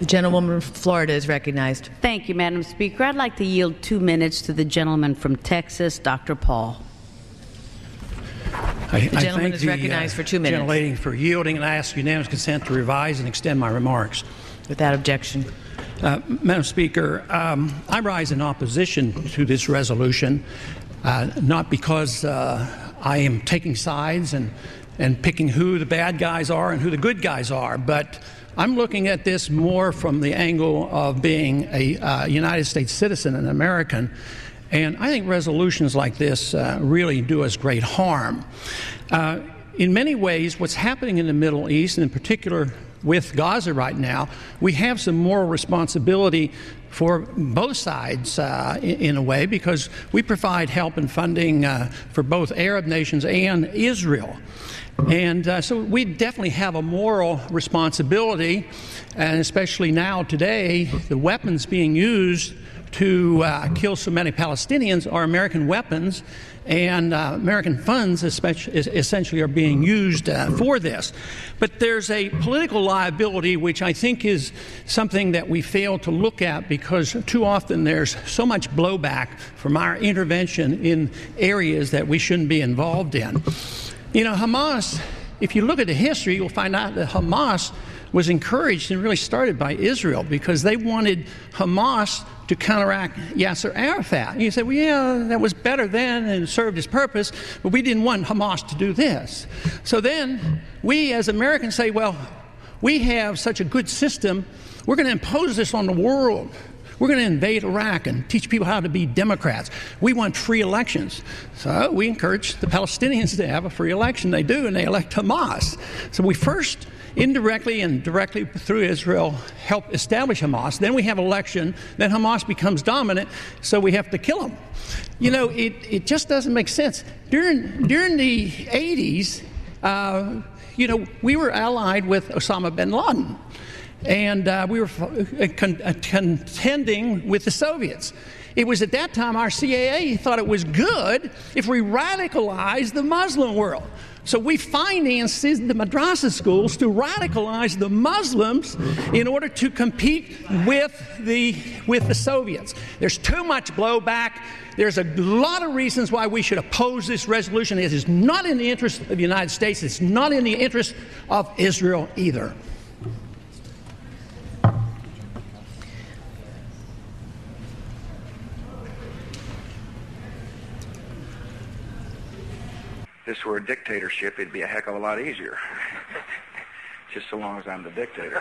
The gentlewoman from Florida is recognized. Thank you, Madam Speaker. I'd like to yield 2 minutes to the gentleman from Texas, Dr. Paul. The gentleman is recognized for 2 minutes. Gentlelady for yielding, and I ask unanimous consent to revise and extend my remarks. Without objection. Madam Speaker, I rise in opposition to this resolution, not because I am taking sides and picking who the bad guys are and who the good guys are, but I'm looking at this more from the angle of being a United States citizen, an American, and I think resolutions like this really do us great harm. In many ways, what's happening in the Middle East, and in particular with Gaza right now, we have some moral responsibility for both sides in a way, because we provide help and funding for both Arab nations and Israel. And so we definitely have a moral responsibility, and especially now today, the weapons being used to kill so many Palestinians are American weapons, and American funds essentially are being used for this. But there's a political liability which I think is something that we fail to look at, because too often there's so much blowback from our intervention in areas that we shouldn't be involved in. You know, Hamas, if you look at the history, you'll find out that Hamas was encouraged and really started by Israel, because they wanted Hamas to counteract Yasser Arafat. And you say, well, yeah, that was better then and served its purpose, but we didn't want Hamas to do this. So then we as Americans say, well, we have such a good system, we're going to impose this on the world. We're going to invade Iraq and teach people how to be Democrats. We want free elections. So we encourage the Palestinians to have a free election. They do, and they elect Hamas. So we first indirectly and directly through Israel help establish Hamas. Then we have election. Then Hamas becomes dominant, so we have to kill them. You know, it just doesn't make sense. During the 80s, you know, we were allied with Osama bin Laden. And we were contending with the Soviets. It was at that time our CIA thought it was good if we radicalized the Muslim world. So we financed the madrasa schools to radicalize the Muslims in order to compete with the Soviets. There's too much blowback. There's a lot of reasons why we should oppose this resolution. It is not in the interest of the United States. It's not in the interest of Israel either. If this were a dictatorship, it'd be a heck of a lot easier. Just so long as I'm the dictator.